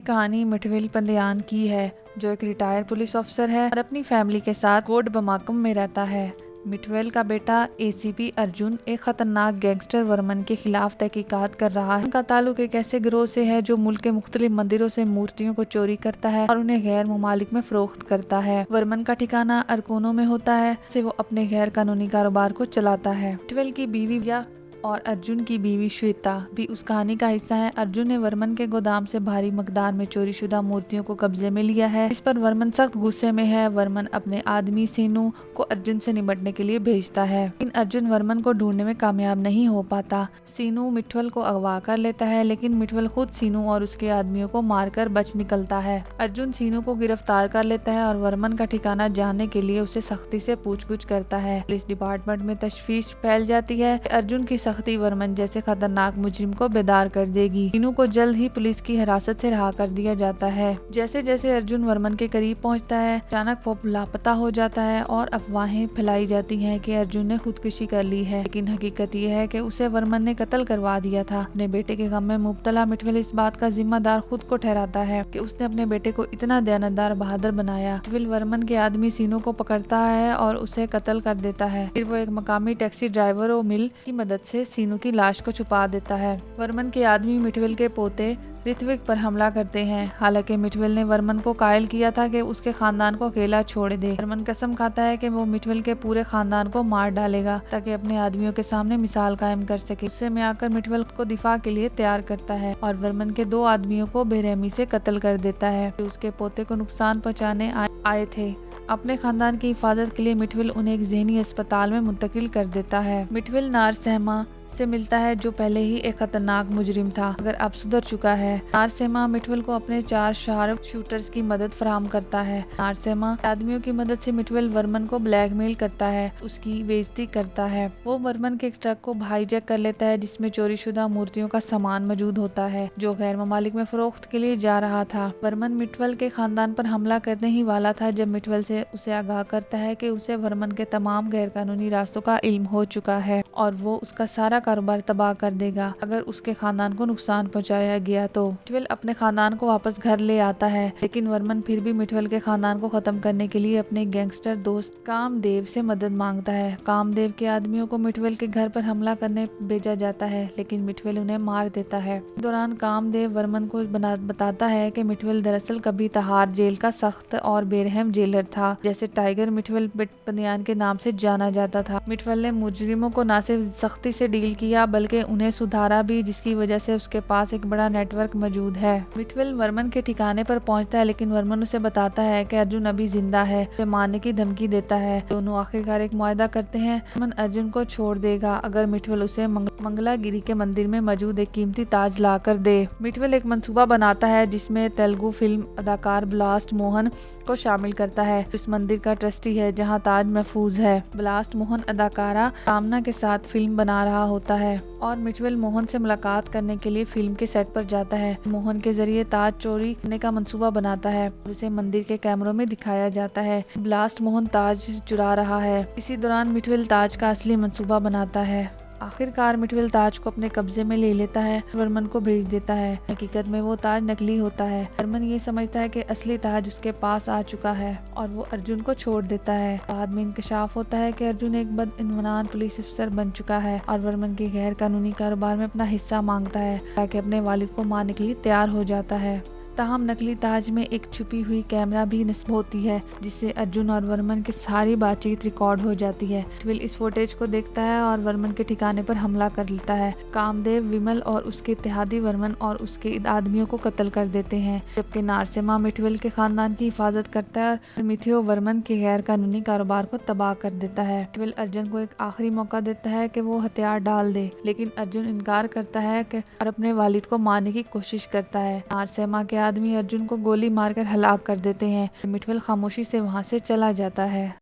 कहानी मिठविल पंदियान की है, जो एक रिटायर्ड पुलिस ऑफिसर है और अपनी फैमिली के साथ कोट बमाकम में रहता है। मिठवेल का बेटा एसीपी अर्जुन एक खतरनाक गैंगस्टर वर्मन के खिलाफ तहकीकात कर रहा है। उनका ताल्लुक एक ऐसे गिरोह से है जो मुल्क के मुख्तलिफ मंदिरों से मूर्तियों को चोरी करता है और उन्हें गैर मुमालिक में फरोख्त करता है। वर्मन का ठिकाना अरकोनों में होता है, से वो अपने गैर कानूनी कारोबार को चलाता है। मिठवेल की बीवी और अर्जुन की बीवी श्वेता भी उस कहानी का हिस्सा है। अर्जुन ने वर्मन के गोदाम से भारी मकदार में चोरीशुदा मूर्तियों को कब्जे में लिया है। इस पर वर्मन सख्त गुस्से में है। वर्मन अपने आदमी सीनू को अर्जुन से निपटने के लिए भेजता है, लेकिन अर्जुन वर्मन को ढूंढने में कामयाब नहीं हो पाता। सीनू मिठवल को अगवा कर लेता है, लेकिन मिठवल खुद सीनू और उसके आदमियों को मारकर बच निकलता है। अर्जुन सीनू को गिरफ्तार कर लेता है और वर्मन का ठिकाना जानने के लिए उसे सख्ती से पूछगुछ करता है। पुलिस डिपार्टमेंट में तशवीश फैल जाती है। अर्जुन की सख्ती वर्मन जैसे खतरनाक मुजरिम को बेदार कर देगी। सीनू को जल्द ही पुलिस की हिरासत से रहा कर दिया जाता है। जैसे जैसे अर्जुन वर्मन के करीब पहुंचता है, अचानक वो लापता हो जाता है और अफवाहें फैलाई जाती हैं कि अर्जुन ने खुदकुशी कर ली है, लेकिन हकीकत ये है कि उसे वर्मन ने कत्ल करवा दिया था। अपने बेटे के गम में मुब्तला मिठवेल इस बात का जिम्मेदार खुद को ठहराता है कि उसने अपने बेटे को इतना दयानतदार बहादुर बनाया। मिठवेल वर्मन के आदमी सीनू को पकड़ता है और उसे कत्ल कर देता है। फिर वो एक मकामी टैक्सी ड्राइवर और मिल की मदद से सीनू की लाश को छुपा देता है। वर्मन के आदमी मिठवेल के पोते ऋत्विक पर हमला करते हैं। हालांकि मिठवेल ने वर्मन को कायल किया था कि उसके खानदान को अकेला छोड़ दे। वर्मन कसम खाता है कि वो मिठवेल के पूरे खानदान को मार डालेगा ताकि अपने आदमियों के सामने मिसाल कायम कर सके। गुस्से में आकर मिठवेल को दिफा के लिए तैयार करता है और वर्मन के 2 आदमियों को बेरहमी से कत्ल कर देता है जो उसके पोते को नुकसान पहुँचाने आए थे। अपने खानदान की हिफाजत के लिए मिठवेल उन्हें एक ज़हनी अस्पताल में मुंतकिल कर देता है। मिठवेल नारसेमा से मिलता है जो पहले ही एक खतरनाक मुजरिम था, मगर अब सुधर चुका है। नारसेमा मिठवेल को अपने 4 शार्प शूटर्स की मदद फराहम करता है। नारसेमा आदमियों की मदद से मिठवेल वर्मन को ब्लैकमेल करता है, उसकी बेइज्जती करता है। वो वर्मन के एक ट्रक को हाईजैक कर लेता है जिसमें चोरीशुदा मूर्तियों का सामान मौजूद होता है जो गैर ममालिक में फरोख्त के लिए जा रहा था। वर्मन मिठवेल के खानदान पर हमला करने ही वाला था जब मिठवेल से उसे आगाह करता है कि उसे वर्मन के तमाम गैर कानूनी रास्तों का इल्म हो चुका है और वो उसका सारा कारोबार तबाह कर देगा अगर उसके खानदान को नुकसान पहुंचाया गया तो। मिठवेल अपने खानदान को वापस घर ले आता है, लेकिन वर्मन फिर भी मिठवेल के खानदान को खत्म करने के लिए अपने गैंगस्टर दोस्त कामदेव से मदद मांगता है। कामदेव के आदमियों को मिठवेल के घर पर हमला करने भेजा जाता है, लेकिन मिठवेल उन्हें मार देता है। इस दौरान कामदेव वर्मन को बताता है कि मिठवेल दरअसल कभी तहार जेल का सख्त और बेरहम जेलर था, जैसे टाइगर मिठवेल पंदियान के नाम से जाना जाता था। मिठवेल ने मुजरिमों को न सिर्फ सख्ती से डील किया बल्कि उन्हें सुधारा भी, जिसकी वजह से उसके पास एक बड़ा नेटवर्क मौजूद है। मिठवेल वर्मन के ठिकाने पर पहुंचता है, लेकिन वर्मन उसे बताता है कि अर्जुन अभी जिंदा है। उसे मारने की धमकी देता है। दोनों आखिरकार एक मुआहदा करते हैं। वर्मन अर्जुन को छोड़ देगा अगर मिठवेल उसे मंगलागिरी के मंदिर में मौजूद एक कीमती ताज ला कर दे। मिठवेल एक मंसूबा बनाता है जिसमें तेलुगु फिल्म अदाकार ब्लास्ट मोहन को शामिल करता है। इस मंदिर का ट्रस्टी है जहाँ ताज महफूज है। ब्लास्ट मोहन अदाकारा कामना के साथ फिल्म बना रहा होता है और मिठवेल मोहन से मुलाकात करने के लिए फिल्म के सेट पर जाता है। मोहन के जरिए ताज चोरी करने का मंसूबा बनाता है। उसे मंदिर के कैमरों में दिखाया जाता है। ब्लास्ट मोहन ताज चुरा रहा है। इसी दौरान मिठवेल ताज का असली मंसूबा बनाता है। आखिरकार मिठवेल ताज को अपने कब्जे में ले लेता है, वर्मन को भेज देता है। हकीकत में वो ताज नकली होता है। वर्मन ये समझता है कि असली ताज उसके पास आ चुका है और वो अर्जुन को छोड़ देता है। बाद में इंकशाफ होता है कि अर्जुन एक बदइन्वान पुलिस अफसर बन चुका है और वर्मन के गैर कानूनी कारोबार में अपना हिस्सा मांगता है ताकि अपने वालिद को मारने के लिए तैयार हो जाता है। ताहम नकली ताज में एक छुपी हुई कैमरा भी नस्ब होती है जिससे अर्जुन और वर्मन की सारी बातचीत रिकॉर्ड हो जाती है। मिठवेल इस फुटेज को देखता है और वर्मन के ठिकाने पर हमला कर लेता है। कामदेव विमल और उसके इत्तेहादी वर्मन और उसके आदमियों को कत्ल कर देते हैं, जबकि नारसेमा मिठवेल के खानदान की हिफाजत करता है और मिथियो वर्मन के गैर कानूनी कारोबार को तबाह कर देता है। मिठवेल अर्जुन को एक आखिरी मौका देता है कि वो हथियार डाल दे, लेकिन अर्जुन इनकार करता है और अपने वालिद को मारने की कोशिश करता है। नारसेमा के आदमी अर्जुन को गोली मारकर हलाक कर देते हैं। मिठवेल खामोशी से वहां से चला जाता है।